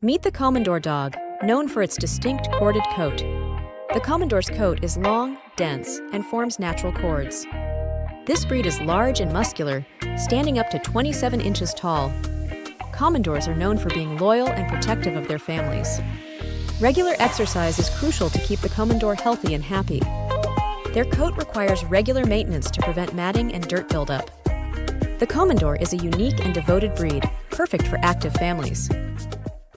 Meet the Komondor dog, known for its distinct corded coat. The Komondor's coat is long, dense, and forms natural cords. This breed is large and muscular, standing up to 27 inches tall. Komondors are known for being loyal and protective of their families. Regular exercise is crucial to keep the Komondor healthy and happy. Their coat requires regular maintenance to prevent matting and dirt buildup. The Komondor is a unique and devoted breed, perfect for active families.